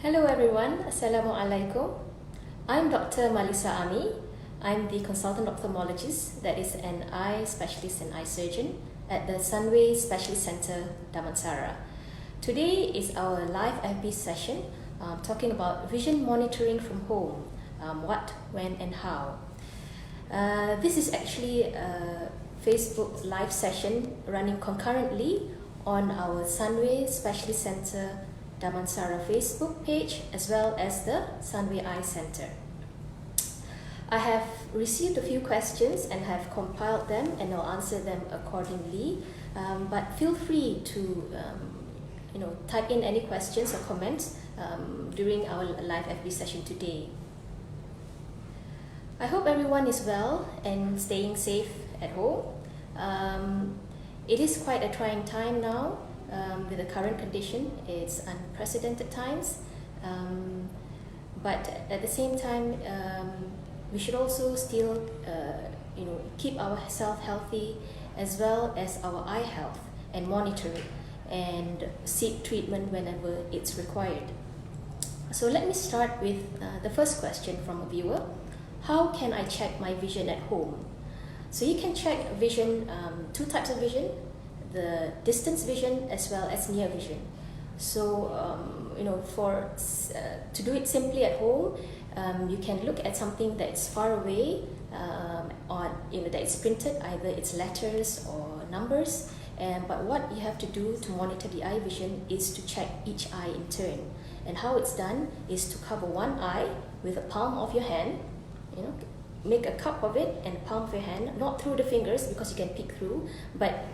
Hello everyone, Assalamualaikum. I'm Dr. Malisa Ami. I'm the consultant ophthalmologist that is an eye specialist and eye surgeon at the Sunway Specialist Center, Damansara. Today is our live FB session talking about vision monitoring from home, what, when and how. This is actually a Facebook live session running concurrently on our Sunway Specialist Center Damansara Facebook page as well as the Sunway Eye Center. I have received a few questions and have compiled them and I'll answer them accordingly. But feel free to type in any questions or comments during our live FB session today. I hope everyone is well and staying safe at home. It is quite a trying time now. With the current condition, it's unprecedented times, but at the same time, we should also still, keep ourselves healthy as well as our eye health and monitor it and seek treatment whenever it's required. So let me start with the first question from a viewer. How can I check my vision at home? So you can check vision, two types of vision, the distance vision as well as near vision. So to do it simply at home, you can look at something that's far away, that is printed, either it's letters or numbers. But what you have to do to monitor the eye vision is to check each eye in turn. And how it's done is to cover one eye with the palm of your hand. Make a cup of it and palm of your hand, not through the fingers because you can peek through, but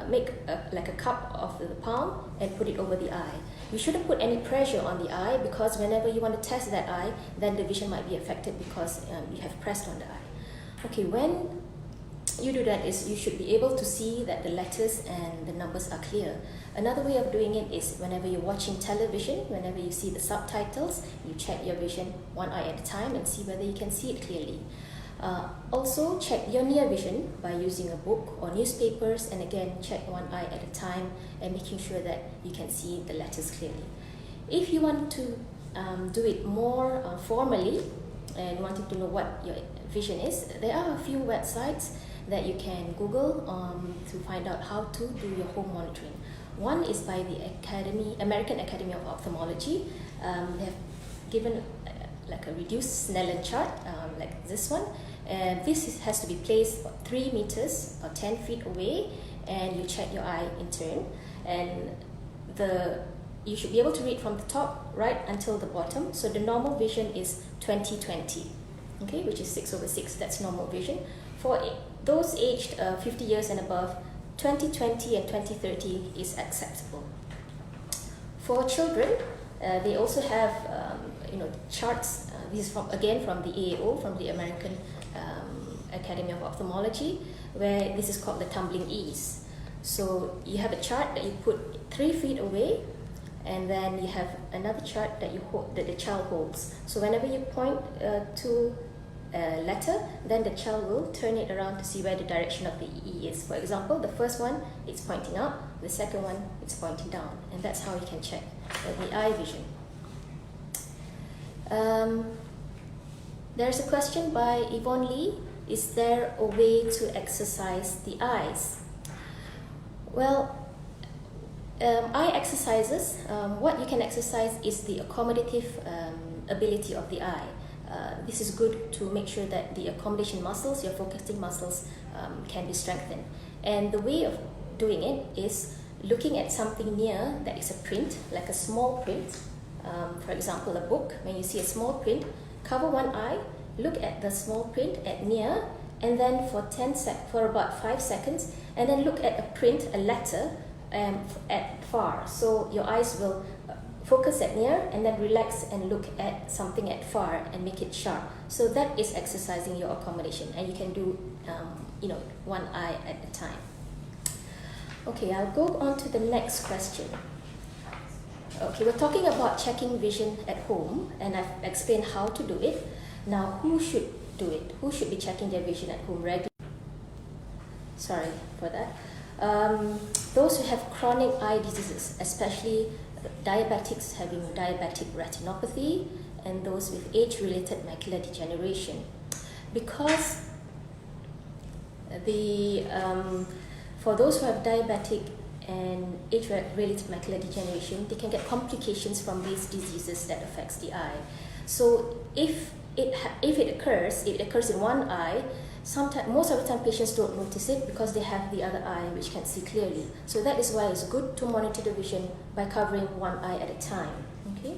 make like a cup of the palm and put it over the eye. You shouldn't put any pressure on the eye because whenever you want to test that eye, then the vision might be affected because you have pressed on the eye. Okay, when you do that is you should be able to see that the letters and the numbers are clear. Another way of doing it is whenever you're watching television, whenever you see the subtitles, you check your vision one eye at a time and see whether you can see it clearly. Also check your near vision by using a book or newspapers, and again check one eye at a time and making sure that you can see the letters clearly. If you want to do it more formally and wanting to know what your vision is, there are a few websites that you can Google to find out how to do your home monitoring. One is by the American Academy of Ophthalmology. They have given like a reduced Snellen chart, like this one. And this has to be placed 3 meters or 10 feet away, and you check your eye in turn. And you should be able to read from the top right until the bottom. So the normal vision is 20/20, okay, which is 6/6. That's normal vision. For those aged 50 years and above, 20/20 and 20/30 is acceptable. For children, they also have charts. This is from the AAO, from the American Academy of Ophthalmology, where this is called the tumbling E's. So you have a chart that you put 3 feet away, and then you have another chart that the child holds. So whenever you point to a letter, then the child will turn it around to see where the direction of the E is. For example, the first one, it's pointing up, the second one, it's pointing down, and that's how you can check the eye vision. There's a question by Yvonne Lee. Is there a way to exercise the eyes? Well, eye exercises, what you can exercise is the accommodative ability of the eye. This is good to make sure that the accommodation muscles, your focusing muscles, can be strengthened. And the way of doing it is looking at something near that is a print, like a small print. For example, a book. When you see a small print, cover one eye, look at the small print at near, and then for about 5 seconds, and then look at a print, a letter, at far. So your eyes will focus at near and then relax and look at something at far and make it sharp. So that is exercising your accommodation, and you can do one eye at a time. Okay, I'll go on to the next question. Okay, we're talking about checking vision at home, and I've explained how to do it. Now, who should do it? Who should be checking their vision at home regularly? Sorry for that. Those who have chronic eye diseases, especially diabetics having diabetic retinopathy, and those with age-related macular degeneration. Because for those who have diabetic and age-related macular degeneration, they can get complications from these diseases that affects the eye. So if it occurs in one eye, most of the time patients don't notice it because they have the other eye which can see clearly. So that is why it's good to monitor the vision by covering one eye at a time. Okay.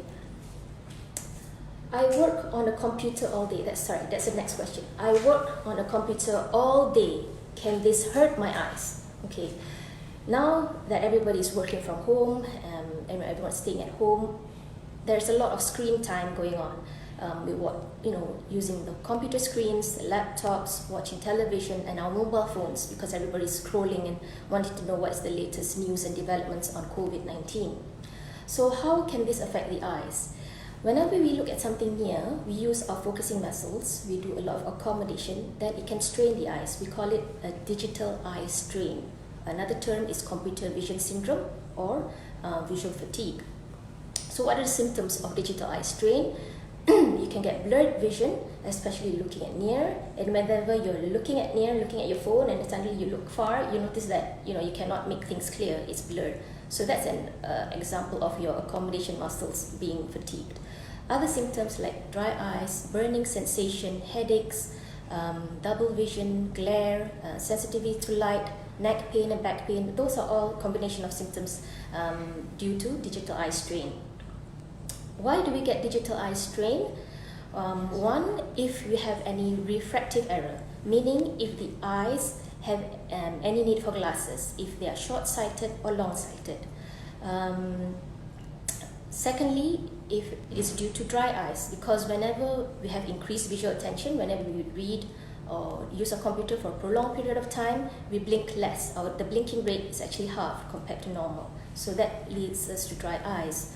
I work on a computer all day. That's the next question. I work on a computer all day. Can this hurt my eyes? Okay. Now that everybody is working from home and everyone's staying at home, there's a lot of screen time going on. Using the computer screens, the laptops, watching television, and our mobile phones, because everybody's scrolling and wanting to know what's the latest news and developments on COVID-19. So how can this affect the eyes? Whenever we look at something near, we use our focusing muscles, we do a lot of accommodation, then it can strain the eyes. We call it a digital eye strain. Another term is computer vision syndrome or visual fatigue. So what are the symptoms of digital eye strain? You can get blurred vision, especially looking at near, and whenever you're looking at near, looking at your phone, and suddenly you look far, you notice that you cannot make things clear, it's blurred. So that's an example of your accommodation muscles being fatigued. Other symptoms like dry eyes, burning sensation, headaches, double vision, glare, sensitivity to light, neck pain and back pain, those are all combination of symptoms due to digital eye strain. Why do we get digital eye strain? One, if we have any refractive error, meaning if the eyes have any need for glasses, if they are short-sighted or long-sighted. Secondly, if it is due to dry eyes, because whenever we have increased visual attention, whenever we read or use a computer for a prolonged period of time, we blink less, or the blinking rate is actually half compared to normal. So that leads us to dry eyes.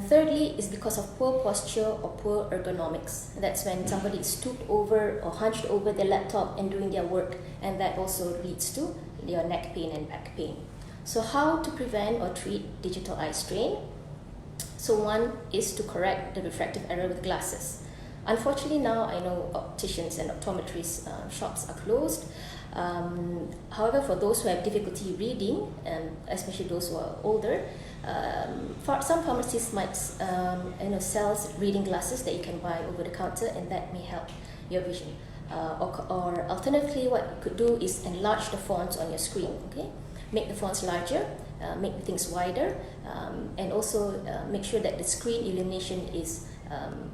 Thirdly is because of poor posture or poor ergonomics. That's when somebody is stooped over or hunched over their laptop and doing their work, and that also leads to your neck pain and back pain. So how to prevent or treat digital eye strain? So one is to correct the refractive error with glasses. Unfortunately now I know opticians and optometrists shops are closed. However, for those who have difficulty reading, especially those who are older, some pharmacists might sell reading glasses that you can buy over the counter, and that may help your vision. Or alternatively, what you could do is enlarge the fonts on your screen. Okay, make the fonts larger, make the things wider, and also make sure that the screen illumination is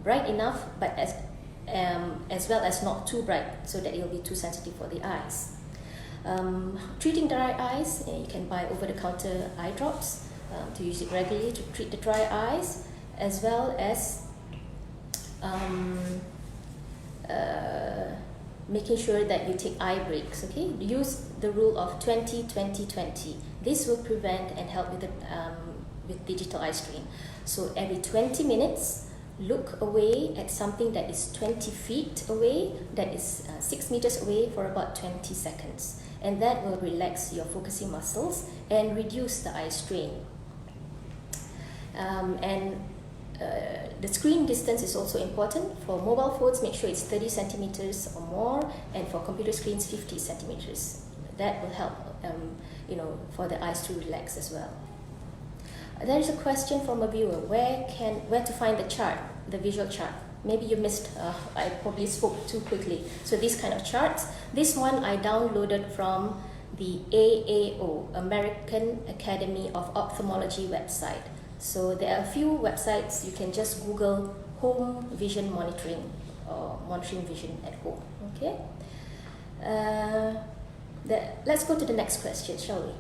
bright enough, but as well as not too bright, so that it will be too sensitive for the eyes. Treating dry eyes, you can buy over-the-counter eye drops to use it regularly to treat the dry eyes, as well as making sure that you take eye breaks. Okay, use the rule of 20-20-20. This will prevent and help with digital eye strain. So every 20 minutes, look away at something that is 20 feet away, that is 6 meters away for about 20 seconds. And that will relax your focusing muscles and reduce the eye strain. The screen distance is also important. For mobile phones, make sure it's 30 centimeters or more, and for computer screens, 50 centimeters. That will help, for the eyes to relax as well. There is a question from a viewer: where to find the chart, the visual chart? Maybe you missed. I probably spoke too quickly. So these kind of charts. This one I downloaded from the AAO, American Academy of Ophthalmology website. So there are a few websites. You can just Google home vision monitoring or monitoring vision at home. Okay. Let's go to the next question, shall we?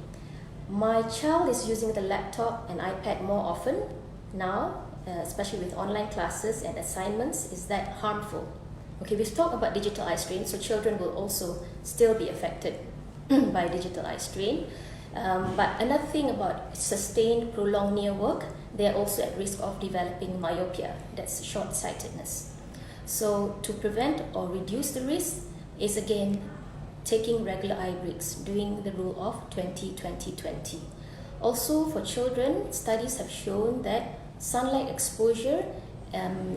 My child is using the laptop and iPad more often now, especially with online classes and assignments. Is that harmful? Okay, we've talked about digital eye strain, so children will also still be affected by digital eye strain. But another thing about sustained prolonged near work, they are also at risk of developing myopia, that's short-sightedness. So to prevent or reduce the risk is again taking regular eye breaks, doing the rule of 20-20-20. Also, for children, studies have shown that sunlight exposure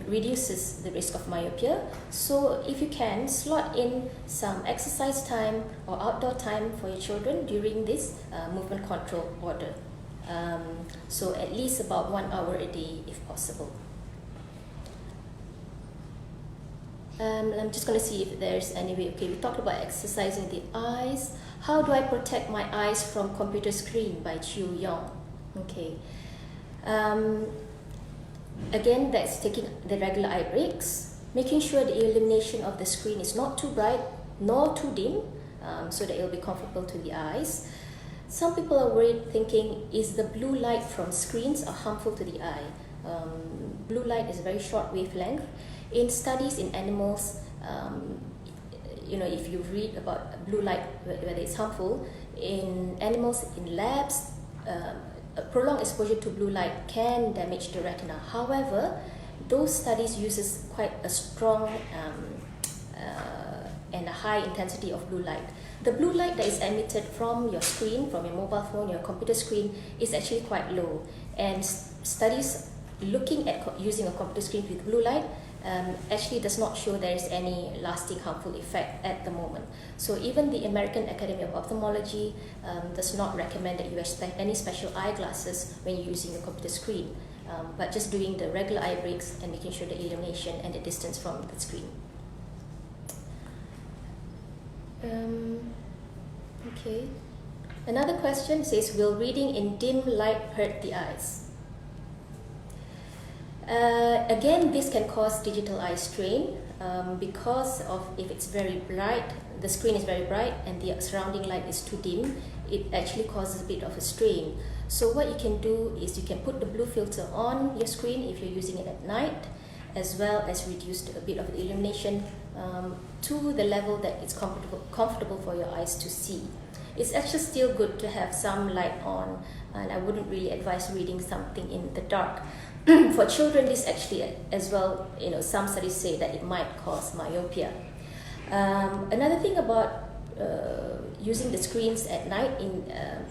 reduces the risk of myopia. So if you can, slot in some exercise time or outdoor time for your children during this movement control order. So at least about 1 hour a day if possible. I'm just going to see if there's any way. Okay, we talked about exercising the eyes. How do I protect my eyes from computer screen by Chiu Yong? Okay. Again, that's taking the regular eye breaks, making sure the illumination of the screen is not too bright nor too dim, so that it will be comfortable to the eyes. Some people are worried thinking, is the blue light from screens harmful to the eye? Blue light is a very short wavelength. In studies in animals, if you read about blue light, whether it's harmful, in animals in labs, prolonged exposure to blue light can damage the retina. However, those studies uses quite a strong and a high intensity of blue light. The blue light that is emitted from your screen, from your mobile phone, your computer screen, is actually quite low. And studies looking at using a computer screen with blue light actually does not show there is any lasting harmful effect at the moment. So even the American Academy of Ophthalmology does not recommend that you wear any special eyeglasses when you're using a computer screen, but just doing the regular eye breaks and making sure the illumination and the distance from the screen. Okay. Another question says, will reading in dim light hurt the eyes? Again, this can cause digital eye strain because of if it's very bright, the screen is very bright and the surrounding light is too dim, it actually causes a bit of a strain. So what you can do is you can put the blue filter on your screen if you're using it at night, as well as reduce a bit of the illumination to the level that it's comfortable for your eyes to see. It's actually still good to have some light on, and I wouldn't really advise reading something in the dark. For children, this actually as well, some studies say that it might cause myopia. Another thing about using the screens at night,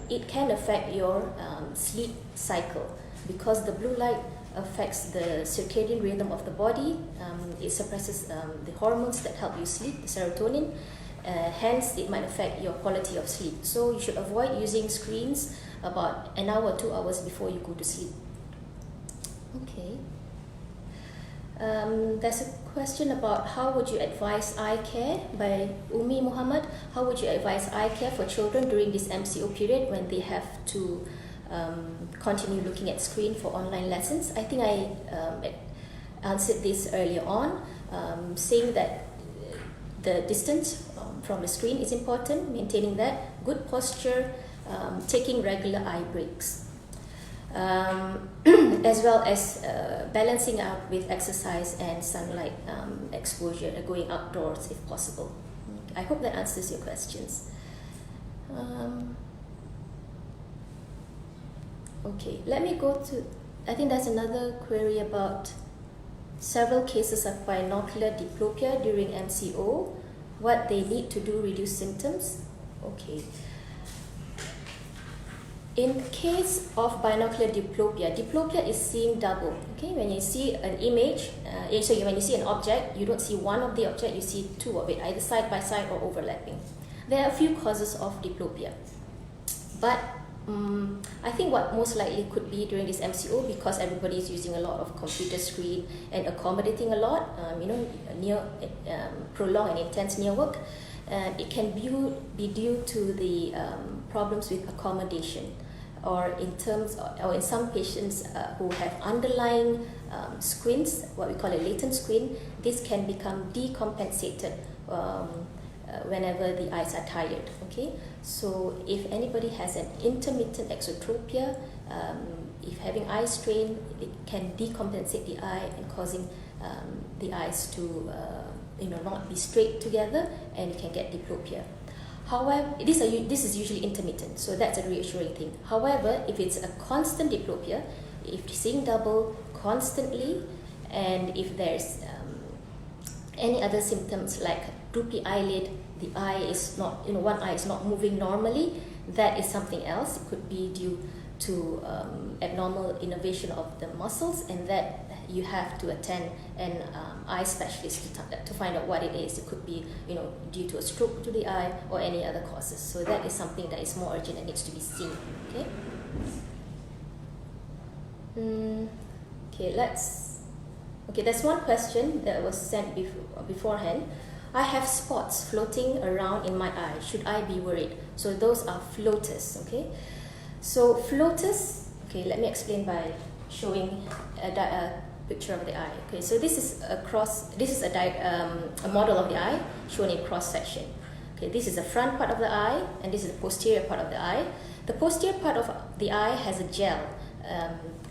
it can affect your sleep cycle because the blue light affects the circadian rhythm of the body. It suppresses the hormones that help you sleep, the serotonin. Hence, it might affect your quality of sleep. So you should avoid using screens about an hour or 2 hours before you go to sleep. Okay. There's a question about how would you advise eye care by Umi Muhammad. How would you advise eye care for children during this MCO period when they have to continue looking at screen for online lessons? I think I answered this earlier on, saying that the distance from the screen is important, maintaining that, good posture, taking regular eye breaks. As well as balancing out with exercise and sunlight exposure, going outdoors if possible. I hope that answers your questions. Okay, let me go to, I think there's another query about several cases of binocular diplopia during MCO, what they need to do reduce symptoms. Okay. In case of binocular diplopia, diplopia is seeing double. Okay, when you see an image, so when you see an object, you don't see one of the object, you see two of it, either side by side or overlapping. There are a few causes of diplopia, but I think what most likely could be during this MCO, because everybody is using a lot of computer screen and accommodating a lot, near prolonged and intense near work. It can be due to the problems with accommodation, or in some patients who have underlying squints, what we call a latent squint. This can become decompensated whenever the eyes are tired. Okay, so if anybody has an intermittent exotropia, if having eye strain, it can decompensate the eye and causing the eyes to not be straight together, and you can get diplopia. However, this is usually intermittent, so that's a reassuring thing. However, if it's a constant diplopia, if seeing double constantly, and if there's any other symptoms like droopy eyelid, the eye is not, one eye is not moving normally, that is something else. It could be due to abnormal innervation of the muscles, and that you have to attend an eye specialist to find out what it is. It could be, due to a stroke to the eye or any other causes. So that is something that is more urgent and needs to be seen. Okay. Okay, there's one question that was sent beforehand. I have spots floating around in my eye. Should I be worried? So those are floaters. Okay. So floaters. Okay, let me explain by showing a picture of the eye. Okay, so this is a model of the eye shown in cross section. Okay, this is the front part of the eye, and this is the posterior part of the eye. The posterior part of the eye has a gel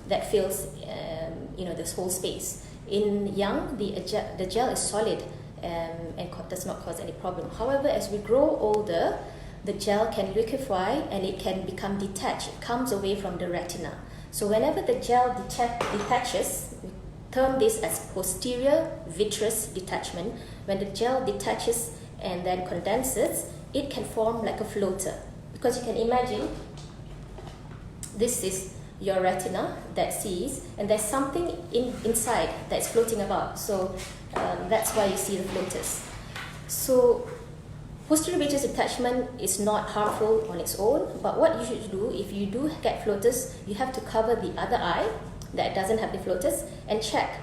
that fills this whole space. In young, the gel is solid and does not cause any problem. However, as we grow older, the gel can liquefy and it can become detached. It comes away from the retina. So whenever the gel detaches, we term this as posterior vitreous detachment. When the gel detaches and then condenses, it can form like a floater. Because you can imagine, this is your retina that sees, and there's something inside that's floating about. So that's why you see the floaters. So posterior vitreous detachment is not harmful on its own, but what you should do, if you do get floaters, you have to cover the other eye that doesn't have the floaters and check,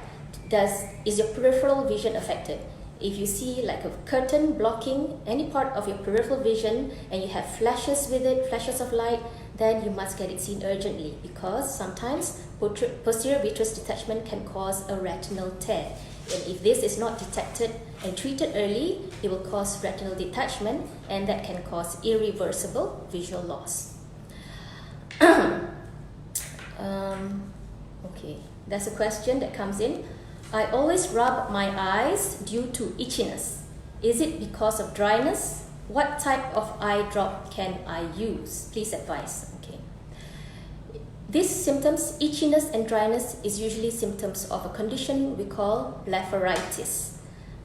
is your peripheral vision affected? If you see like a curtain blocking any part of your peripheral vision and you have flashes with it, flashes of light, then you must get it seen urgently, because sometimes posterior vitreous detachment can cause a retinal tear. And if this is not detected and treated early, it will cause retinal detachment, and that can cause irreversible visual loss. Okay, there's a question that comes in. I always rub my eyes due to itchiness. Is it because of dryness? What type of eye drop can I use? Please advise. Okay. These symptoms, itchiness and dryness, is usually symptoms of a condition we call blepharitis.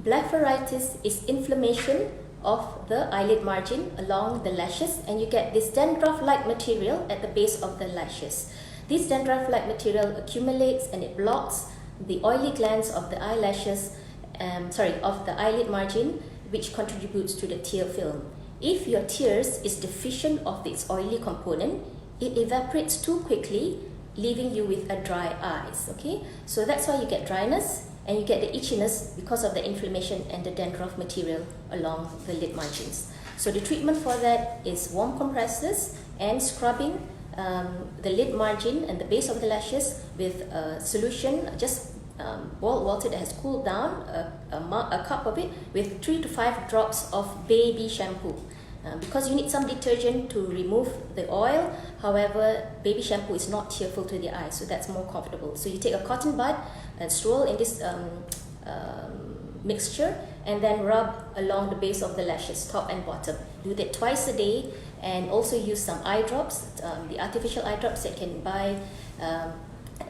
Blepharitis is inflammation of the eyelid margin along the lashes, and you get this dandruff-like material at the base of the lashes. This dandruff-like material accumulates and it blocks the oily glands of the eyelashes, of the eyelid margin, which contributes to the tear film. If your tears is deficient of its oily component, it evaporates too quickly, leaving you with a dry eyes. Okay, so that's why you get dryness and you get the itchiness because of the inflammation and the dandruff material along the lid margins. So the treatment for that is warm compresses and scrubbing the lid margin and the base of the lashes with a solution, just boiled water that has cooled down, a cup of it, with 3 to 5 drops of baby shampoo. Because you need some detergent to remove the oil. However, baby shampoo is not tearful to the eye, so that's more comfortable. So you take a cotton bud and swirl in this mixture, and then rub along the base of the lashes, top and bottom. Do that twice a day, and also use some eye drops, the artificial eye drops that you can buy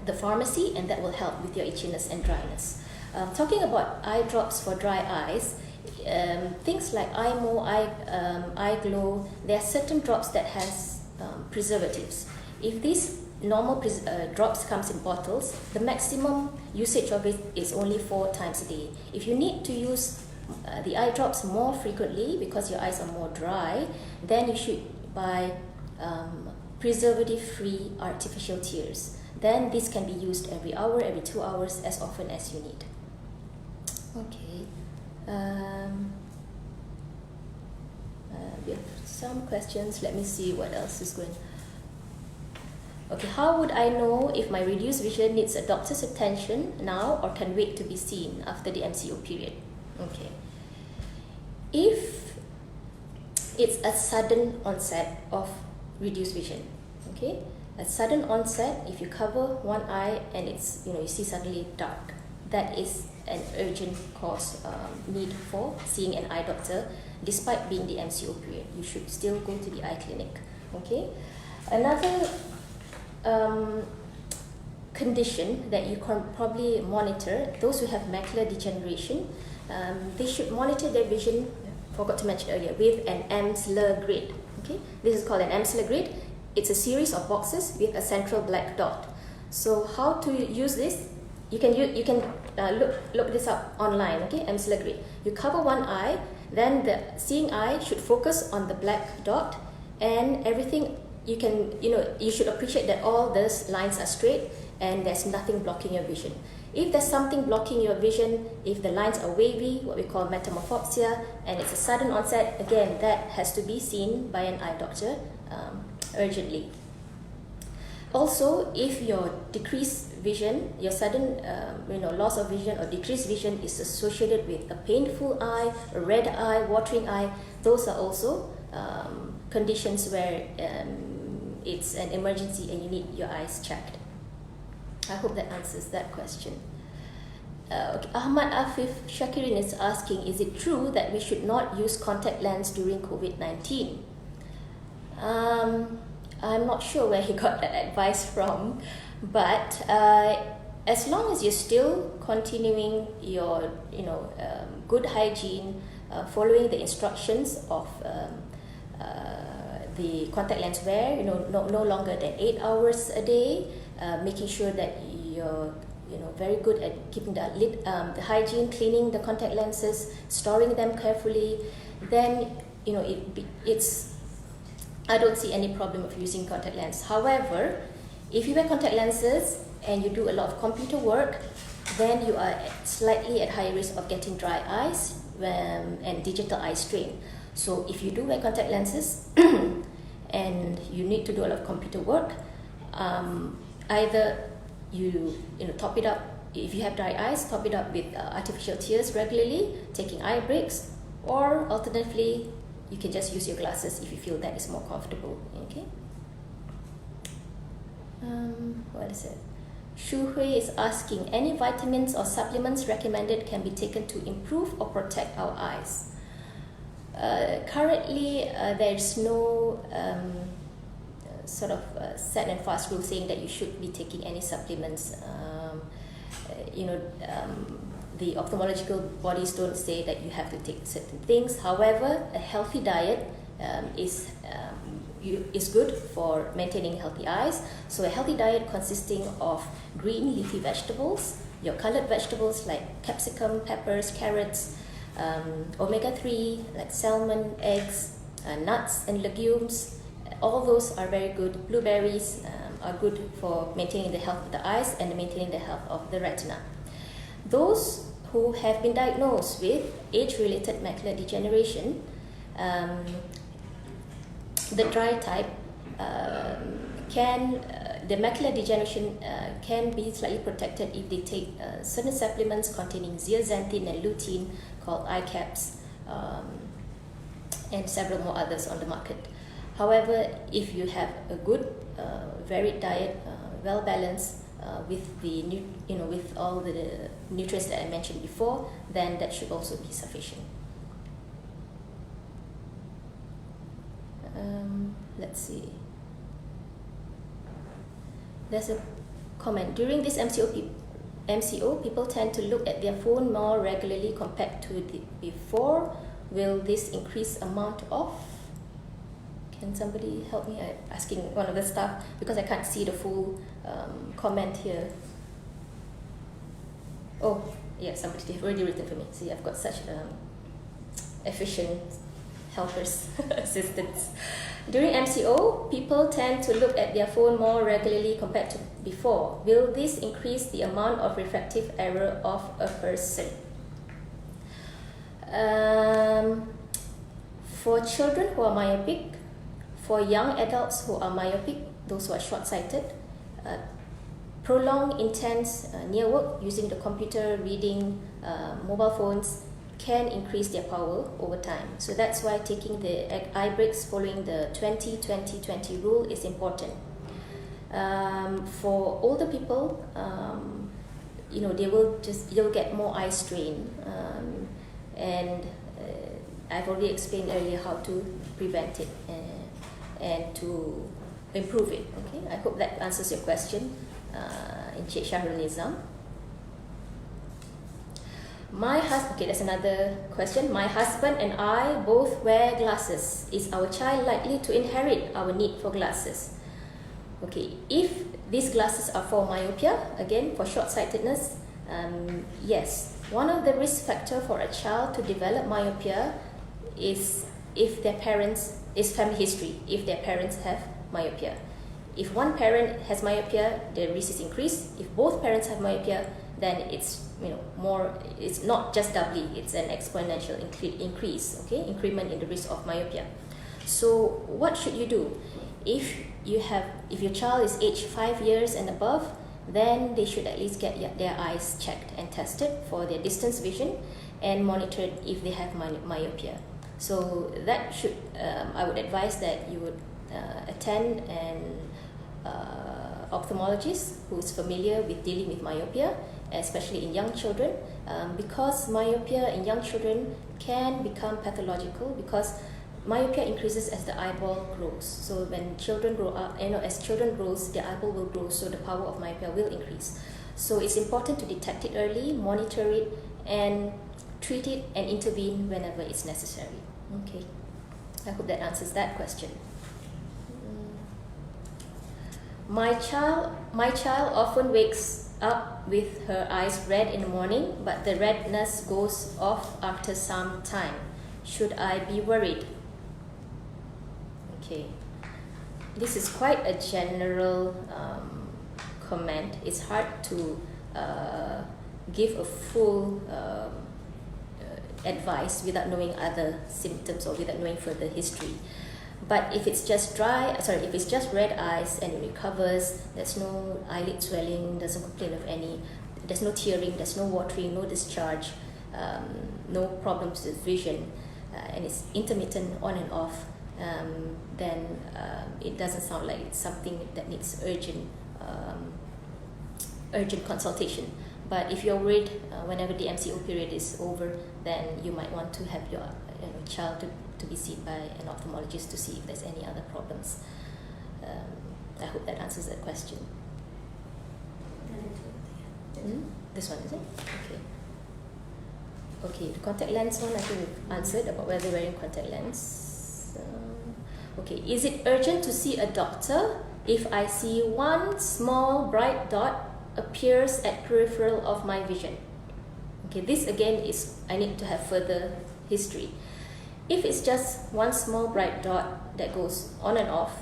the pharmacy, and that will help with your itchiness and dryness. Talking about eye drops for dry eyes, things like eye mo, eye glow, there are certain drops that has preservatives. If these normal drops comes in bottles, the maximum usage of it is only 4 times a day. If you need to use the eye drops more frequently because your eyes are more dry, then you should buy preservative-free artificial tears. Then this can be used every hour, every 2 hours, as often as you need. Okay. We have some questions. Let me see what else is going. Okay, how would I know if my reduced vision needs a doctor's attention now or can wait to be seen after the MCO period? Okay. If it's a sudden onset of reduced vision, okay, a sudden onset, if you cover one eye and it's, you see suddenly dark, that is an urgent cause, need for seeing an eye doctor. Despite being the MCO period, you should still go to the eye clinic. Okay. Another condition that you can probably monitor, those who have macular degeneration, they should monitor their vision forgot to mention earlier, with an Amsler grid. Okay, this is called an Amsler grid. It's a series of boxes with a central black dot. So how to use this? You can look this up online. Okay, Amsler grid. You cover one eye, then the seeing eye should focus on the black dot, and everything you should appreciate that all those lines are straight and there's nothing blocking your vision. If there's something blocking your vision, if the lines are wavy, what we call metamorphopsia, and it's a sudden onset, again, that has to be seen by an eye doctor urgently. Also, if your decreased vision, your sudden loss of vision or decreased vision is associated with a painful eye, a red eye, watering eye, those are also conditions where it's an emergency and you need your eyes checked. I hope that answers that question. Ahmad Afif Shakirin is asking, is it true that we should not use contact lens during COVID-19? I'm not sure where he got that advice from, but as long as you're still continuing your good hygiene, following the instructions of the contact lens wear, no longer than 8 hours a day, making sure that you're very good at keeping the hygiene, cleaning the contact lenses, storing them carefully, then I don't see any problem of using contact lens. However, if you wear contact lenses and you do a lot of computer work, then you are slightly at higher risk of getting dry eyes and digital eye strain. So if you do wear contact lenses and you need to do a lot of computer work, either you top it up, if you have dry eyes, top it up with artificial tears regularly, taking eye breaks, or alternatively you can just use your glasses if you feel that is more comfortable. Okay. What is it? Shu Hui is asking, any vitamins or supplements recommended can be taken to improve or protect our eyes? Currently, there's no set and fast rule saying that you should be taking any supplements. The ophthalmological bodies don't say that you have to take certain things. However, a healthy diet is good for maintaining healthy eyes. So a healthy diet consisting of green leafy vegetables, your colored vegetables like capsicum, peppers, carrots, omega-3 like salmon, eggs, nuts and legumes, all those are very good. Blueberries are good for maintaining the health of the eyes and maintaining the health of the retina. Those who have been diagnosed with age-related macular degeneration, the dry type, the macular degeneration can be slightly protected if they take certain supplements containing zeaxanthin and lutein called eyecaps, and several more others on the market. However, if you have a good, varied diet, well balanced, with all the nutrients that I mentioned before, then that should also be sufficient. Let's see. There's a comment. During this MCO, people tend to look at their phone more regularly compared to before. Will this increase amount of? Can somebody help me? I'm asking one of the staff because I can't see the full comment here. Oh, yeah, somebody already written for me. See, I've got such efficient helpers, assistants. During MCO, people tend to look at their phone more regularly compared to before. Will this increase the amount of refractive error of a person? For children who are myopic, for young adults who are myopic, those who are short-sighted, prolonged intense near work using the computer, reading, mobile phones can increase their power over time. So that's why taking the eye breaks following the 20-20-20 rule is important. For older people, they'll get more eye strain, and I've already explained earlier how to prevent it and to improve it. Okay, I hope that answers your question, Encik Shahrul Nizam. Okay, that's another question. My husband and I both wear glasses. Is our child likely to inherit our need for glasses? Okay, if these glasses are for myopia, again for short-sightedness, yes. One of the risk factor for a child to develop myopia is if their parents is family history. If their parents have myopia, if one parent has myopia, the risk is increased. If both parents have myopia, then it's more. It's not just doubly; it's an exponential increase. Okay, increment in the risk of myopia. So what should you do? If your child is aged 5 years and above, then they should at least get their eyes checked and tested for their distance vision and monitored if they have myopia. So that should, I would advise that you would attend an ophthalmologist who is familiar with dealing with myopia, especially in young children, because myopia in young children can become pathological because myopia increases as the eyeball grows. So when children grow up, as children grows, their eyeball will grow, so the power of myopia will increase. So it's important to detect it early, monitor it, and treat it and intervene whenever it's necessary. Okay, I hope that answers that question. My child often wakes up with her eyes red in the morning, but the redness goes off after some time. Should I be worried? Okay, this is quite a general comment. It's hard to give a full advice without knowing other symptoms or without knowing further history. But if it's just if it's just red eyes and it recovers, there's no eyelid swelling, doesn't complain of there's no tearing, there's no watering, no discharge, no problems with vision, and it's intermittent on and off, then it doesn't sound like it's something that needs urgent consultation. But if you're worried whenever the MCO period is over, then you might want to have your child to be seen by an ophthalmologist to see if there's any other problems. I hope that answers that question. This one, is it? Okay, the contact lens one I think we've answered about whether wearing contact lens. Okay, is it urgent to see a doctor if I see one small bright dot appears at peripheral of my vision? Okay, this again is I need to have further history. If it's just one small bright dot that goes on and off,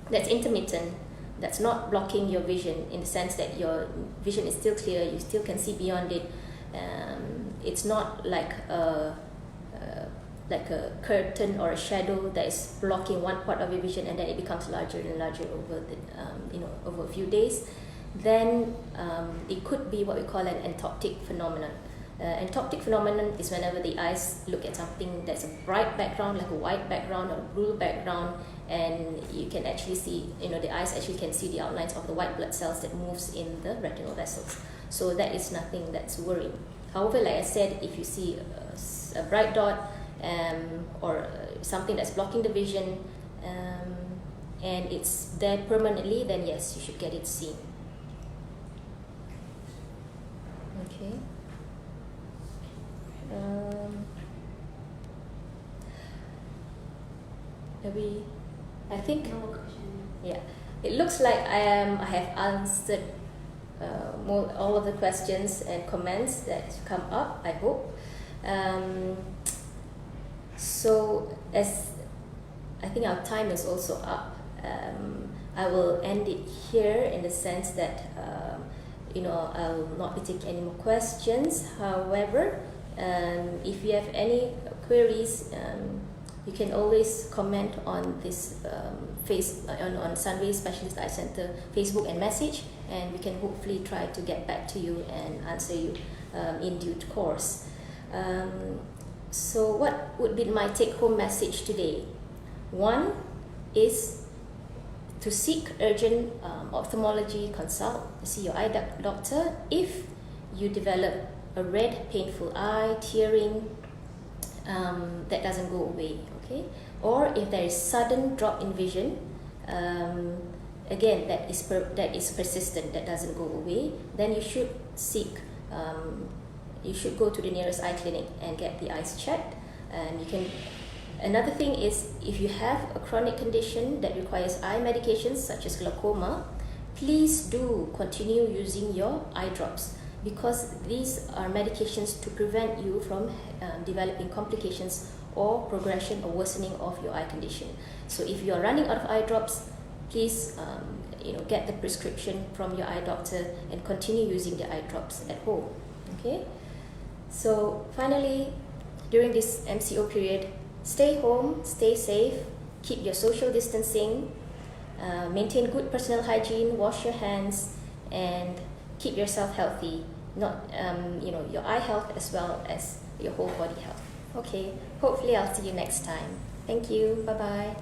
that's intermittent, that's not blocking your vision in the sense that your vision is still clear, you still can see beyond it. It's not like a curtain or a shadow that is blocking one part of your vision and then it becomes larger and larger over over a few days. Then it could be what we call an entoptic phenomenon. Entoptic phenomenon is whenever the eyes look at something that's a bright background, like a white background or a blue background, and you can actually see, the eyes actually can see the outlines of the white blood cells that moves in the retinal vessels. So that is nothing that's worrying. However, like I said, if you see a bright dot or something that's blocking the vision and it's there permanently, then yes, you should get it seen. Okay. I think. Yeah, it looks like I have answered all of the questions and comments that come up, I hope. So as I think our time is also up, I will end it here in the sense that I will not be taking any more questions. However, if you have any queries, you can always comment on this on Sunway Specialist Eye Center Facebook and message, and we can hopefully try to get back to you and answer you in due course. So what would be my take-home message today? One is to seek urgent ophthalmology consult to see your eye doctor if you develop a red painful eye, tearing that doesn't go away, okay? Or if there is sudden drop in vision, again that is persistent, that doesn't go away, then you should seek you should go to the nearest eye clinic and get the eyes checked. And you can. Another thing is, if you have a chronic condition that requires eye medications such as glaucoma, please do continue using your eye drops, because these are medications to prevent you from developing complications or progression or worsening of your eye condition. So if you are running out of eye drops, please get the prescription from your eye doctor and continue using the eye drops at home. Okay. So finally, during this MCO period, stay home, stay safe, keep your social distancing, maintain good personal hygiene, wash your hands, and keep yourself healthy. Not your eye health as well as your whole body health. Okay. Hopefully, I'll see you next time. Thank you. Bye bye.